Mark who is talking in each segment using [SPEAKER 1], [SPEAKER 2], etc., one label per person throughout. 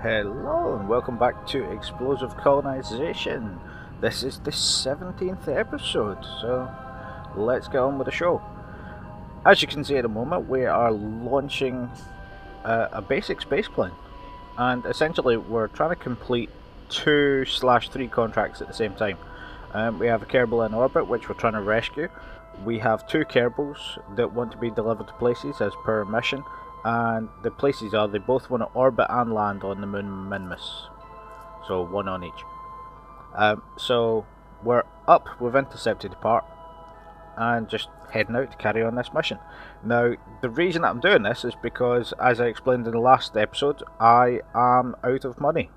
[SPEAKER 1] Hello and welcome back to Explosive Kolonisation. This is the 17th episode, so let's get on with the show. As you can see at the moment, we are launching a basic space plane, and essentially we're trying to complete 2/3 contracts at the same time. We have a Kerbal in orbit which we're trying to rescue. We have 2 Kerbals that want to be delivered to places as per mission. And the places are, they both want to orbit and land on the moon Minmus. So one on each. So we're up, we've intercepted the part, and just heading out to carry on this mission. Now, the reason that I'm doing this is because, as I explained in the last episode, I am out of money.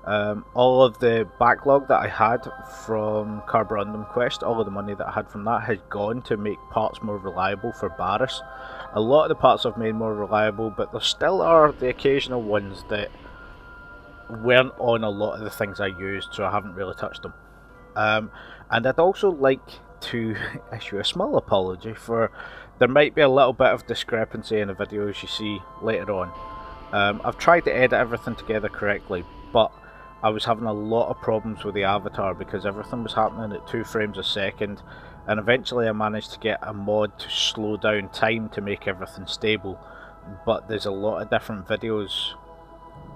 [SPEAKER 1] All of the backlog that I had from Carborundum Quest, all of the money that I had from that has gone to make parts more reliable for Barris. A lot of the parts I've made more reliable, but there still are the occasional ones that weren't on a lot of the things I used, so I haven't really touched them. And I'd also like to issue a small apology for there might be a little bit of discrepancy in the videos you see later on. I've tried to edit everything together correctly, but I was having a lot of problems with the avatar because everything was happening at 2 frames a second, and eventually I managed to get a mod to slow down time to make everything stable. But there's a lot of different videos.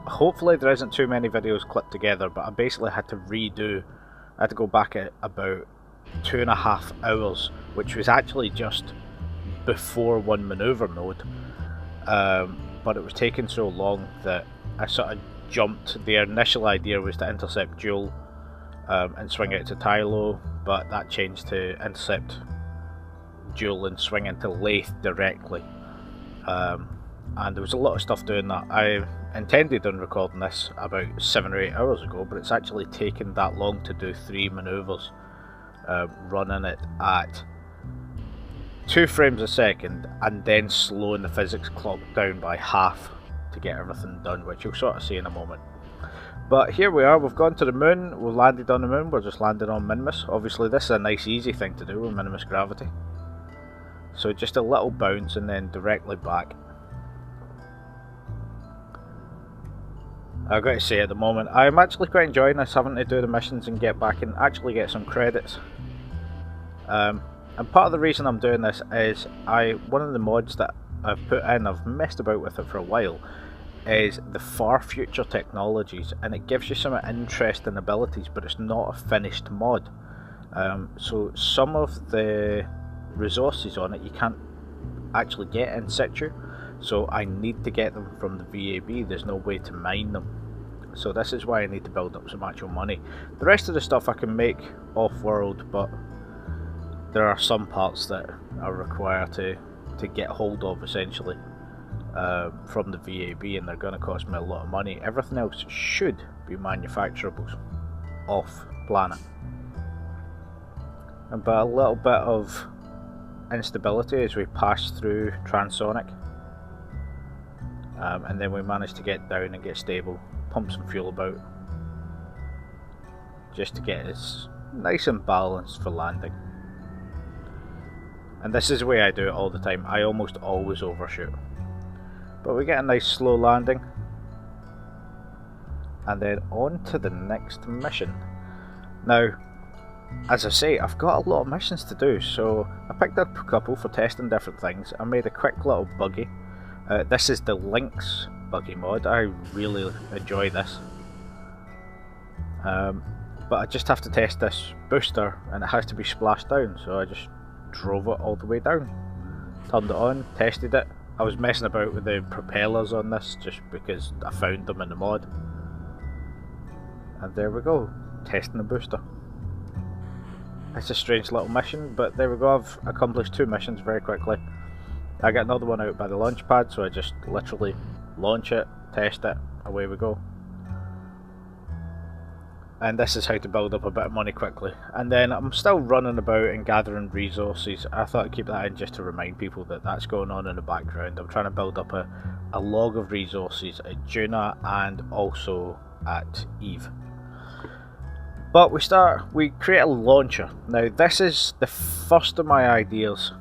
[SPEAKER 1] Hopefully there isn't too many videos clipped together, but I basically had to redo. I had to go back at about 2.5 hours, which was actually just before one maneuver mode. But it was taking so long that I sort of jumped. The initial idea was to intercept Jewel and swing out to Tylo, but that changed to intercept Jewel and swing into Lathe directly. And there was a lot of stuff doing that. I intended on recording this about 7 or 8 hours ago, but it's actually taken that long to do 3 maneuvers, running it at 2 frames a second and then slowing the physics clock down by half to get everything done, which you'll sort of see in a moment. But here we are, we've gone to the moon, we've landed on the moon, we're just landing on Minmus. Obviously this is a nice easy thing to do with Minmus gravity. So just a little bounce and then directly back. I've got to say at the moment, I'm actually quite enjoying this, having to do the missions and get back and actually get some credits. And part of the reason I'm doing this is one of the mods that I've put in, I've messed about with it for a while, is the far future technologies, and it gives you some interesting abilities, but it's not a finished mod. So some of the resources on it you can't actually get in situ, so I need to get them from the VAB. There's no way to mine them, so this is why I need to build up some actual money. The rest of the stuff I can make off-world, but there are some parts that I require to get hold of essentially from the VAB, and they're going to cost me a lot of money. Everything else should be manufacturables off planet, but a little bit of instability as we pass through transonic, and then we manage to get down and get stable, pump some fuel about just to get us nice and balanced for landing. And this is the way I do it all the time. I almost always overshoot. But we get a nice slow landing. And then on to the next mission. Now, as I say, I've got a lot of missions to do, so I picked up a couple for testing different things. I made a quick little buggy. This is the Lynx buggy mod. I really enjoy this. But I just have to test this booster, and it has to be splashed down, so I just drove it all the way down, turned it on, tested it. I was messing about with the propellers on this just because I found them in the mod, and there we go, testing the booster. It's a strange little mission, but there we go. I've accomplished 2 missions very quickly. I got another one out by the launch pad, so I just literally launch it, test it, away we go. And this is how to build up a bit of money quickly. And then I'm still running about and gathering resources. I thought I'd keep that in just to remind people that that's going on in the background. I'm trying to build up a log of resources at Juna and also at Eve. But we create a launcher. Now this is the first of my ideas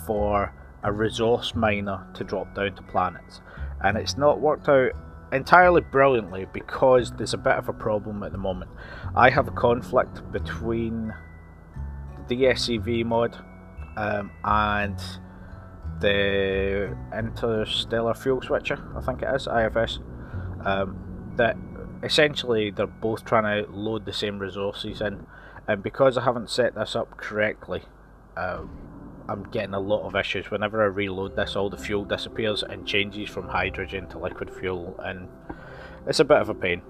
[SPEAKER 1] for a resource miner to drop down to planets. And it's not worked out entirely brilliantly because there's a bit of a problem at the moment. I have a conflict between the DSCV mod and the Interstellar Fuel Switcher, I think it is, IFS, that essentially they're both trying to load the same resources in, and because I haven't set this up correctly, I'm getting a lot of issues. Whenever I reload this, all the fuel disappears and changes from hydrogen to liquid fuel, and it's a bit of a pain.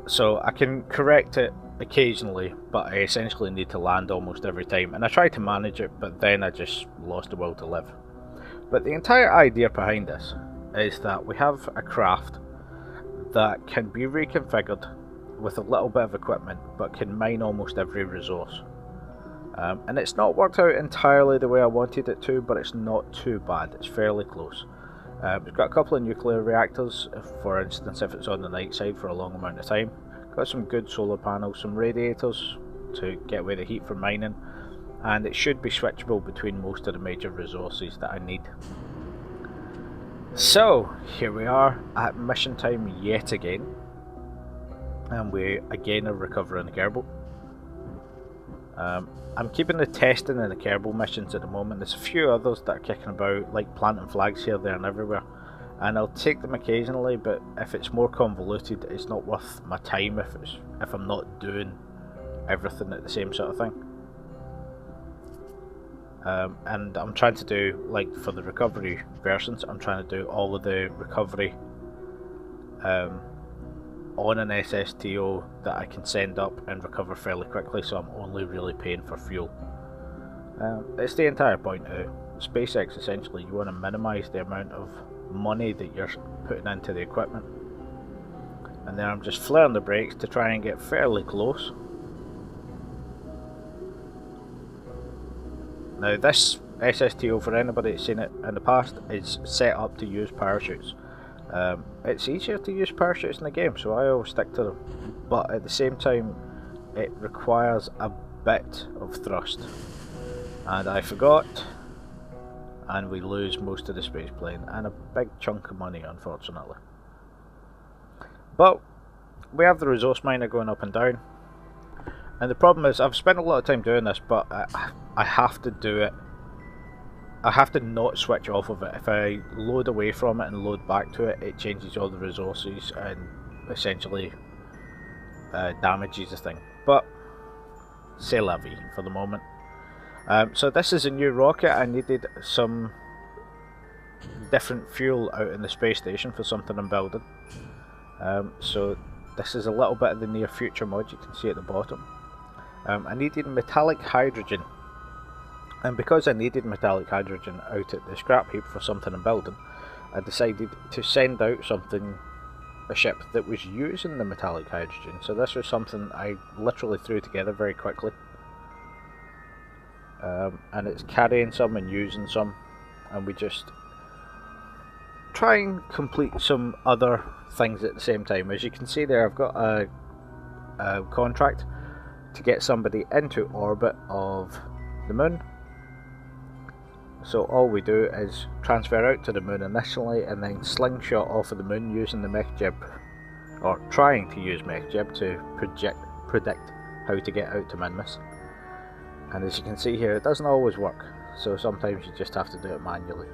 [SPEAKER 1] So I can correct it occasionally, but I essentially need to land almost every time, and I try to manage it, but then I just lost the will to live. But the entire idea behind this is that we have a craft that can be reconfigured with a little bit of equipment, but can mine almost every resource. And it's not worked out entirely the way I wanted it to, but it's not too bad, it's fairly close. We've got a couple of nuclear reactors, for instance, if it's on the night side for a long amount of time. Got some good solar panels, some radiators to get away the heat from mining, and it should be switchable between most of the major resources that I need. So, here we are at mission time yet again, and we again are recovering the Kerbal. I'm keeping the testing and the Kerbal missions at the moment. There's a few others that are kicking about, like planting flags here, there and everywhere, and I'll take them occasionally, but if it's more convoluted, it's not worth my time if I'm not doing everything at the same sort of thing. And I'm trying to do, like for the recovery versions, I'm trying to do all of the recovery on an SSTO that I can send up and recover fairly quickly, so I'm only really paying for fuel. It's the entire point of SpaceX, essentially. You want to minimise the amount of money that you're putting into the equipment. And then I'm just flaring the brakes to try and get fairly close. Now this SSTO, for anybody that's seen it in the past, is set up to use parachutes. It's easier to use parachutes in the game, so I always stick to them, but at the same time it requires a bit of thrust, and I forgot, and we lose most of the space plane and a big chunk of money, unfortunately. But we have the resource miner going up and down, and the problem is I've spent a lot of time doing this, but I have to do it. I have to not switch off of it. If I load away from it and load back to it, it changes all the resources and essentially damages the thing. But c'est la vie for the moment. So this is a new rocket. I needed some different fuel out in the space station for something I'm building. So this is a little bit of the near future mod you can see at the bottom. I needed metallic hydrogen. And because I needed metallic hydrogen out at the scrap heap for something I'm building, I decided to send out a ship that was using the metallic hydrogen. So this was something I literally threw together very quickly. And it's carrying some and using some, and we just try and complete some other things at the same time. As you can see there, I've got a contract to get somebody into orbit of the moon. So all we do is transfer out to the moon initially, and then slingshot off of the moon using the mech jib, or trying to use mech jib to predict how to get out to Minmus. And as you can see here, it doesn't always work, so sometimes you just have to do it manually.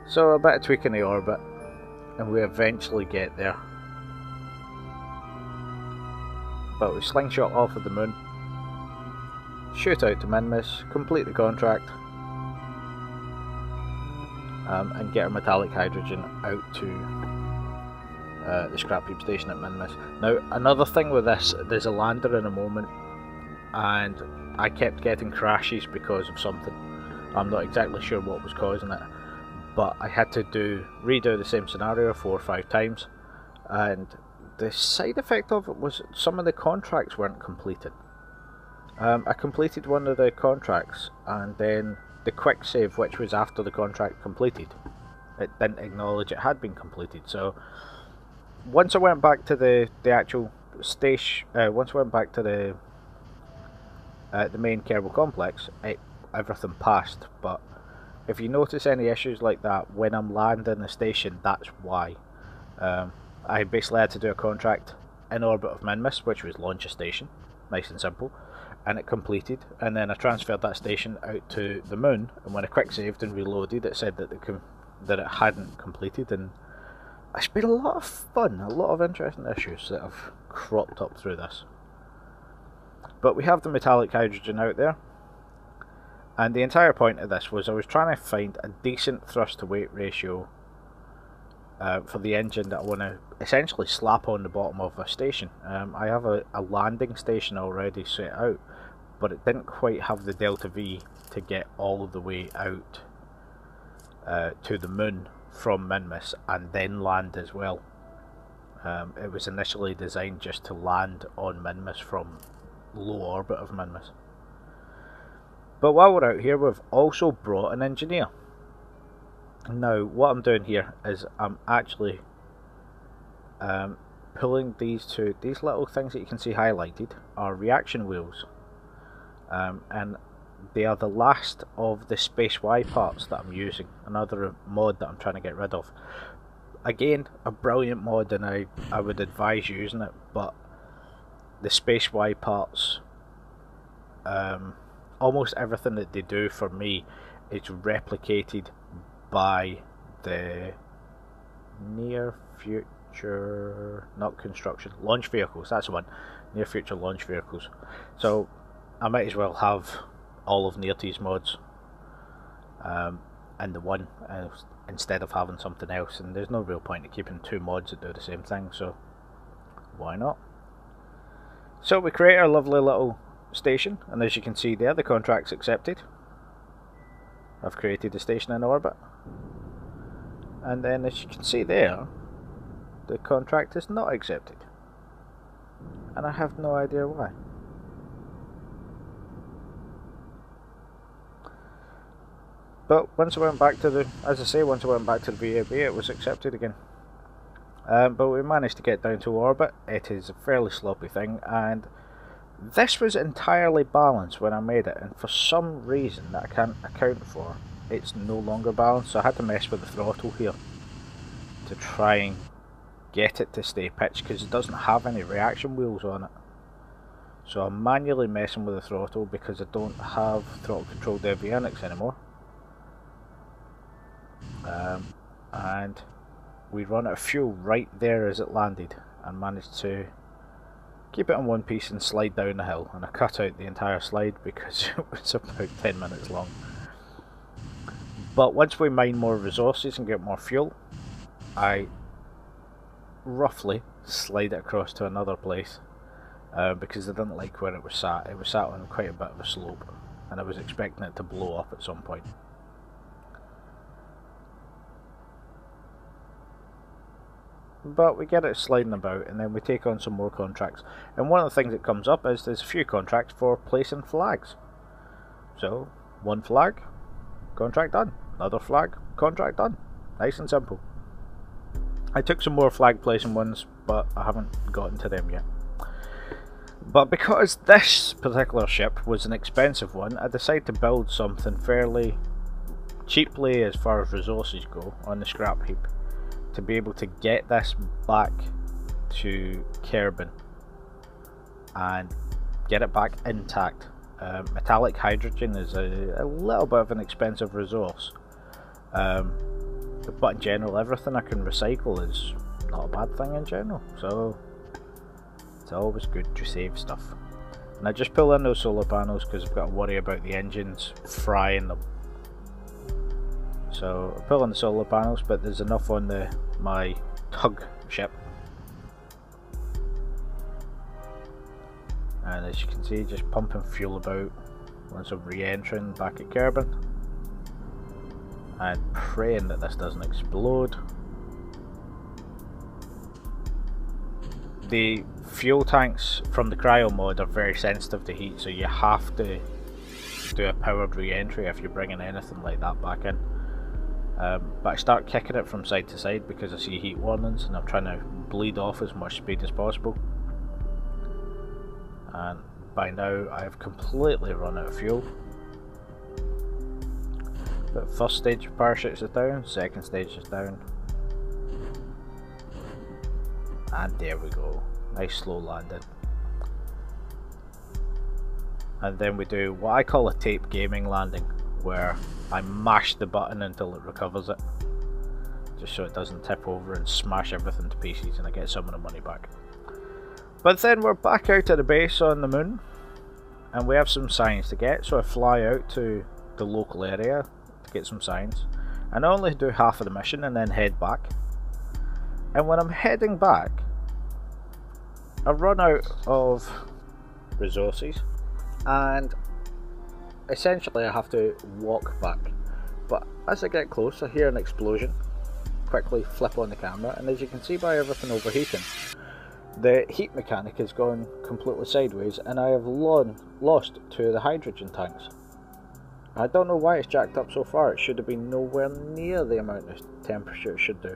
[SPEAKER 1] So a bit of tweaking the orbit, and we eventually get there. But we slingshot off of the moon, shoot out to Minmus, complete the contract, and get our metallic hydrogen out to the scrap heap station at Minmus. Now, another thing with this, there's a lander in a moment, and I kept getting crashes because of something. I'm not exactly sure what was causing it, but I had to redo the same scenario 4 or 5 times, and the side effect of it was some of the contracts weren't completed. I completed one of the contracts, and then the quick save, which was after the contract completed, it didn't acknowledge it had been completed. So once I went back to the actual station, once I went back to the main Kerbal complex, everything passed. But if you notice any issues like that when I'm landing the station, that's why. I basically had to do a contract in orbit of Minmus, which was launch a station, nice and simple, and it completed, and then I transferred that station out to the moon, and when I quick saved and reloaded it said that it hadn't completed, and it's been a lot of fun, a lot of interesting issues that have cropped up through this. But we have the metallic hydrogen out there, and the entire point of this was I was trying to find a decent thrust to weight ratio for the engine that I want to essentially slap on the bottom of a station. I have a landing station already set out, but it didn't quite have the delta V to get all of the way out to the moon from Minmus and then land as well. It was initially designed just to land on Minmus from low orbit of Minmus. But while we're out here, we've also brought an engineer. Now, what I'm doing here is I'm actually pulling these little things that you can see highlighted are reaction wheels, and they are the last of the Space Y parts that I'm using, another mod that I'm trying to get rid of. Again, a brilliant mod, and I would advise using it, but the Space Y parts, almost everything that they do for me is replicated by the near future, not construction, launch vehicles, that's the one, near future launch vehicles. So I might as well have all of Nearty's mods in the one instead of having something else, and there's no real point in keeping two mods that do the same thing, so why not? So we create our lovely little station, and as you can see there, the contract's accepted. I've created a station in orbit, and then as you can see there, the contract is not accepted, and I have no idea why. But once I went back to the VAB, it was accepted again. But we managed to get down to orbit. It is a fairly sloppy thing, and this was entirely balanced when I made it, and for some reason that I can't account for, it's no longer balanced, so I had to mess with the throttle here to try and get it to stay pitched, because it doesn't have any reaction wheels on it. So I'm manually messing with the throttle because I don't have throttle controlled avionics anymore. And we run out of fuel right there as it landed, and managed to keep it in one piece and slide down the hill, and I cut out the entire slide because it was about 10 minutes long. But once we mine more resources and get more fuel, I roughly slide it across to another place because I didn't like where it was sat. It was sat on quite a bit of a slope, and I was expecting it to blow up at some point. But we get it sliding about, and then we take on some more contracts, and one of the things that comes up is there's a few contracts for placing flags. So one flag, contract done, another flag, contract done, nice and simple. I took some more flag placing ones, but I haven't gotten to them yet. But because this particular ship was an expensive one, I decided to build something fairly cheaply as far as resources go on the scrap heap, to be able to get this back to Kerbal and get it back intact. Metallic hydrogen is a little bit of an expensive resource, but in general everything I can recycle is not a bad thing in general, so it's always good to save stuff. And I just pull in those solar panels because I've got to worry about the engines frying them. So I pull in the solar panels, but there's enough on my tug ship, and as you can see, just pumping fuel about once I'm re-entering back at Kerbal, and praying that this doesn't explode. The fuel tanks from the cryo mod are very sensitive to heat, so you have to do a powered re-entry if you're bringing anything like that back in. But I start kicking it from side to side because I see heat warnings, and I'm trying to bleed off as much speed as possible. And by now I have completely run out of fuel. But first stage of parachutes is down, second stage is down. And there we go. Nice slow landing. And then we do what I call a tape gaming landing, where I mash the button until it recovers it, just so it doesn't tip over and smash everything to pieces and I get some of the money back. But then we're back out at the base on the moon, and we have some signs to get, so I fly out to the local area to get some signs, and I only do half of the mission and then head back. And when I'm heading back, I run out of resources, and essentially I have to walk back. But as I get close, I hear an explosion. Quickly flip on the camera, and as you can see by everything overheating, the heat mechanic has gone completely sideways, and I have lost 2 of the hydrogen tanks. I don't know why it's jacked up so far. It should have been nowhere near the amount of temperature it should do.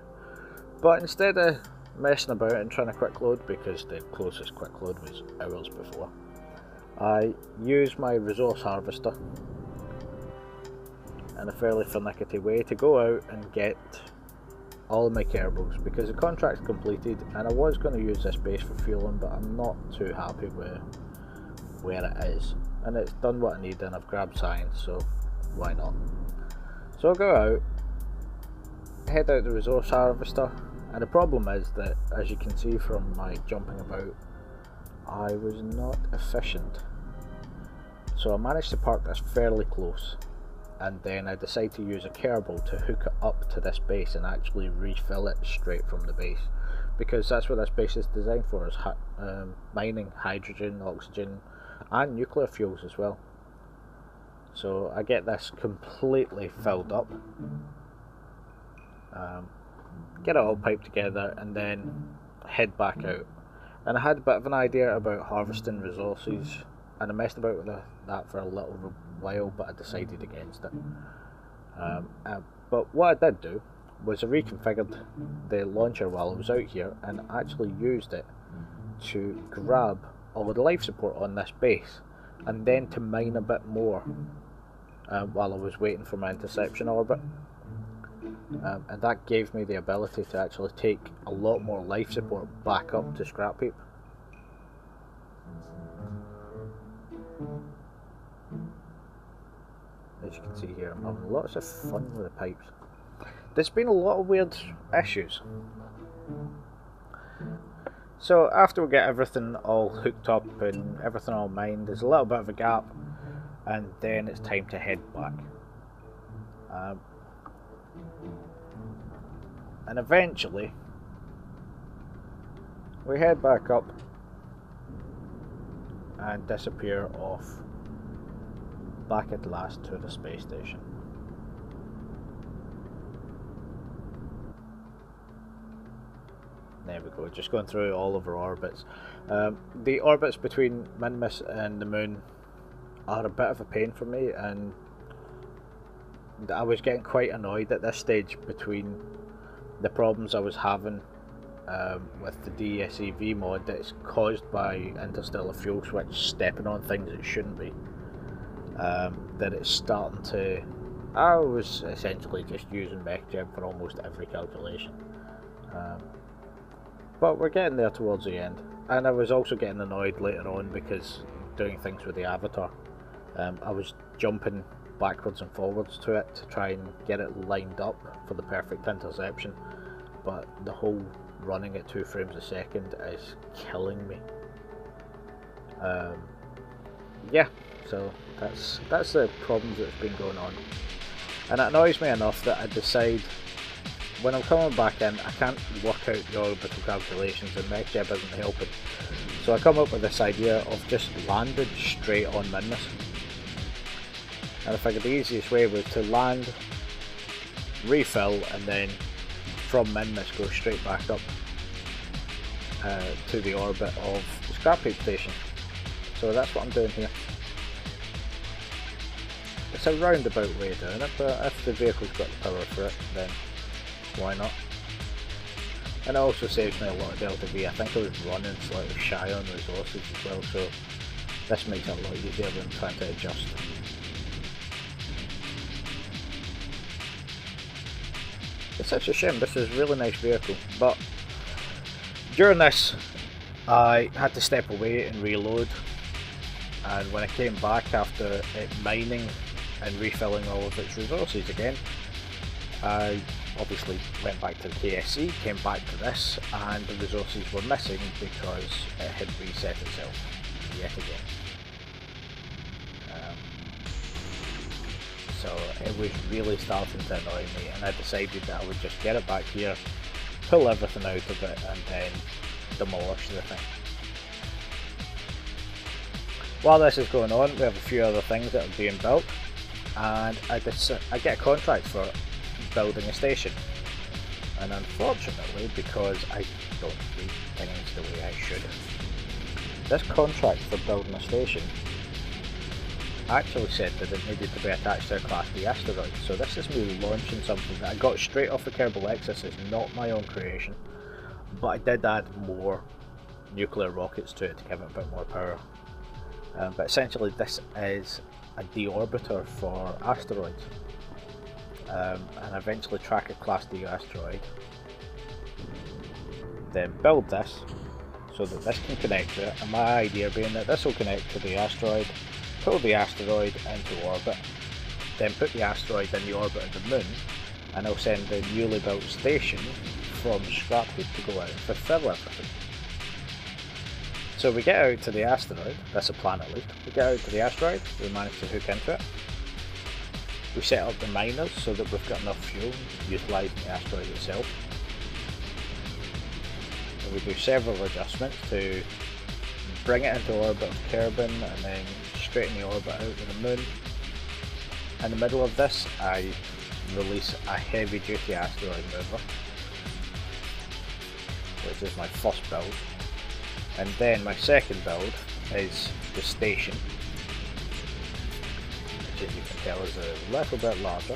[SPEAKER 1] But instead of messing about and trying to quick load, because the closest quick load was hours before, I use my resource harvester in a fairly finicky way to go out and get all of my Kerbals, because the contract's completed and I was going to use this base for fueling, but I'm not too happy with where it is, and it's done what I need and I've grabbed science, so why not. So I'll go out, head out the resource harvester, and the problem is that, as you can see from my jumping about, I was not efficient. So I managed to park this fairly close, and then I decide to use a Kerbal to hook it up to this base and actually refill it straight from the base, because that's what this base is designed for, is mining hydrogen, oxygen and nuclear fuels as well. So I get this completely filled up, get it all piped together, and then head back out. And I had a bit of an idea about harvesting resources, and I messed about with that for a little while, but I decided against it. But what I did do was I reconfigured the launcher while I was out here and actually used it to grab all of the life support on this base, and then to mine a bit more while I was waiting for my interception orbit. And that gave me the ability to actually take a lot more life support back up to scrap heap. As you can see here, I'm having lots of fun with the pipes. There's been a lot of weird issues. So after we get everything all hooked up and everything all mined, there's a little bit of a gap, and then it's time to head back. And eventually we head back up and disappear off back at last to the space station. There we go, just going through all of our orbits. The orbits between Minmus and the moon are a bit of a pain for me, and I was getting quite annoyed at this stage between the problems I was having with the DSEV mod that's caused by interstellar fuel switch stepping on things it shouldn't be. That it's starting to... I was essentially just using MechJeb for almost every calculation. But we're getting there towards the end. And I was also getting annoyed later on because doing things with the avatar. I was jumping backwards and forwards to it to try and get it lined up for the perfect interception, but the whole running at 2 frames a second is killing me. Yeah, so that's the problems that's been going on, and it annoys me enough that I decide when I'm coming back in I can't work out the orbital calculations and MechJeb isn't helping, so I come up with this idea of just landing straight on Minmus. And I figured the easiest way was to land, refill, and then from Minmus go straight back up to the orbit of the scrap heap station. So that's what I'm doing here. It's a roundabout way of doing it, but if the vehicle's got the power for it, then why not? And it also saves me a lot of Delta V. I think I was running slightly shy on resources as well, so this makes it a lot easier than trying to adjust. It's such a shame, this is a really nice vehicle, but During this, I had to step away and reload, and when I came back after it mining and refilling all of its resources again, I obviously went back to the KSC, came back to this, and the resources were missing because it had reset itself yet again. So it was really starting to annoy me, and I decided that I would just get it back here, pull everything out of it, and then demolish the thing. While this is going on, we have a few other things that are being built, and I get a contract for building a station. And unfortunately, because I don't read things the way I should, this contract for building a station actually said that it needed to be attached to a Class D asteroid. So this is me launching something that I got straight off the Kerbal. This is not my own creation, but I did add more nuclear rockets to it to give it a bit more power. But essentially this is a deorbiter for asteroids, and eventually track a Class D asteroid, then build this so that this can connect to it, and my idea being that this will connect to the asteroid, pull the asteroid into orbit, then put the asteroid in the orbit of the moon, and I'll send the newly built station from scrap heap to go out and fulfill everything. So we get out to the asteroid, that's a plan at least, we get out to the asteroid, we manage to hook into it, we set up the miners so that we've got enough fuel, utilising the asteroid itself, and we do several adjustments to bring it into orbit of Kerbal and then straighten the orbit out of the moon. In the middle of this I release a heavy duty asteroid mover, which is my first build. And then my second build is the station, which as you can tell is a little bit larger.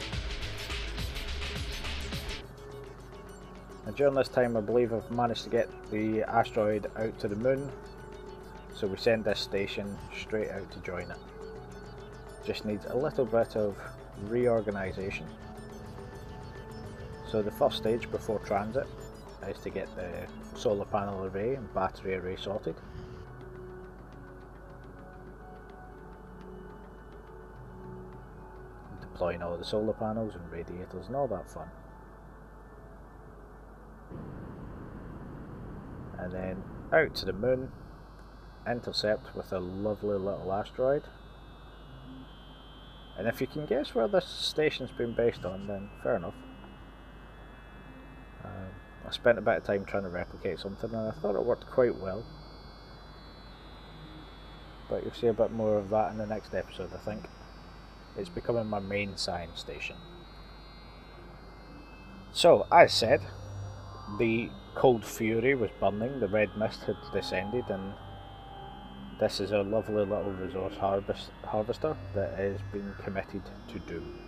[SPEAKER 1] And during this time I believe I've managed to get the asteroid out to the moon, so we send this station straight out to join it. Just needs a little bit of reorganisation. So the first stage before transit is to get the solar panel array and battery array sorted. Deploying all the solar panels and radiators and all that fun. And then out to the moon, intercept with a lovely little asteroid. And if you can guess where this station's been based on, then fair enough. I spent a bit of time trying to replicate something and I thought it worked quite well. But you'll see a bit more of that in the next episode, I think. It's becoming my main science station. So, as said, the cold fury was burning, the red mist had descended, and this is a lovely little resource harvester that has been committed to doom.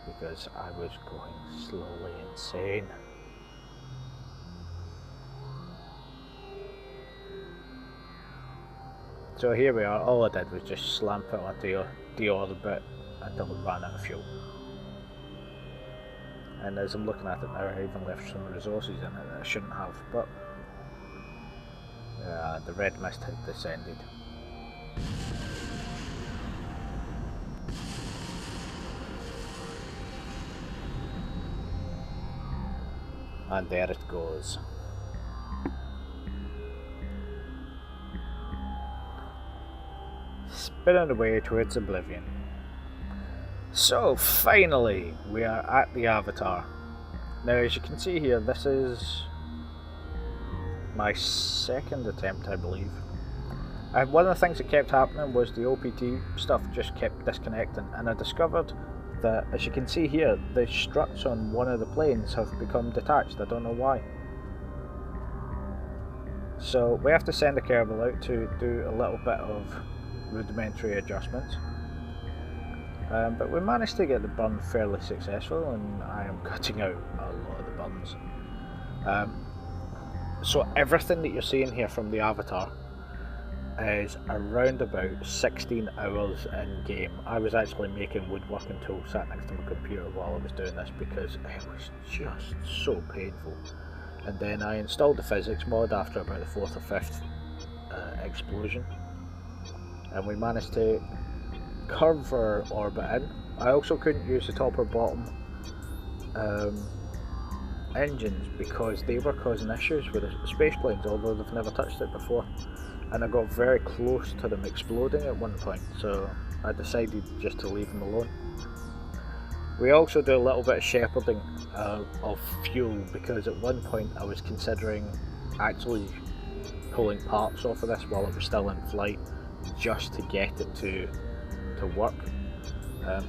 [SPEAKER 1] Because I was going slowly insane. So here we are, all I did was just slamp it onto the orbit until it ran out of fuel. And as I'm looking at it now, I even left some resources in it that I shouldn't have, but the red mist had descended. And there it goes. Spinning away towards oblivion. So finally we are at the Avatar. Now as you can see here, this is my second attempt, I believe. And one of the things that kept happening was the OPT stuff just kept disconnecting, and I discovered that, as you can see here, the struts on one of the planes have become detached. I don't know why. So we have to send a Kerbal out to do a little bit of rudimentary adjustments. But we managed to get the burn fairly successful, and I am cutting out a lot of the burns. So everything that you're seeing here from the Avatar is around about 16 hours in game. I was actually making woodworking tools sat next to my computer while I was doing this because it was just so painful. and then I installed the physics mod after about the 4th or 5th explosion, and we managed to curve our orbit in. I also couldn't use the top or bottom engines because they were causing issues with the space planes, although they've never touched it before, and I got very close to them exploding at one point, so I decided just to leave them alone. We also do a little bit of shepherding of fuel, because at one point I was considering actually pulling parts off of this while it was still in flight just to get it to work.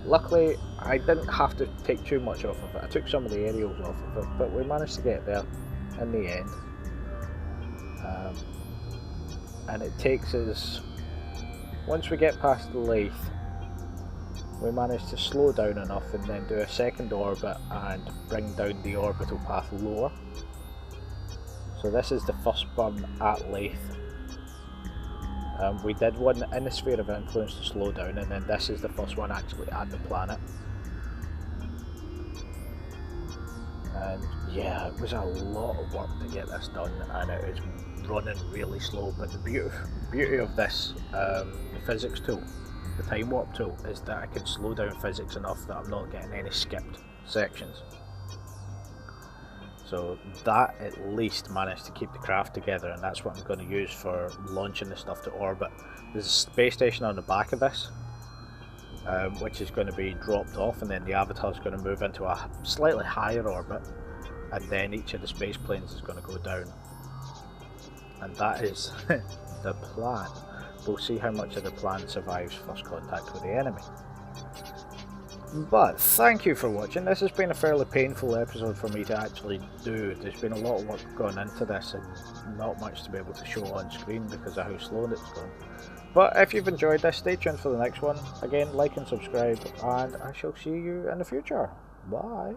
[SPEAKER 1] Luckily I didn't have to take too much off of it. I took some of the aerials off of it, but we managed to get there in the end. And it takes us, once we get past the lathe, we managed to slow down enough and then do a second orbit and bring down the orbital path lower. So this is the first burn at lathe. We did one in the sphere of influence to slow down, and then this is the first one actually at the planet. And yeah, it was a lot of work to get this done, and it is running really slow, but the beauty of this physics tool, the time warp tool, is that I can slow down physics enough that I'm not getting any skipped sections. So that at least managed to keep the craft together, and that's what I'm going to use for launching the stuff to orbit. There's a space station on the back of this, which is going to be dropped off, and then the Avatar is going to move into a slightly higher orbit, and then each of the space planes is going to go down. And that is the plan. We'll see how much of the plan survives first contact with the enemy. But thank you for watching. This has been a fairly painful episode for me to actually do. There's been a lot of work gone into this and not much to be able to show on screen because of how slow it's gone. But if you've enjoyed this, stay tuned for the next one. Again, like and subscribe, and I shall see you in the future. Bye.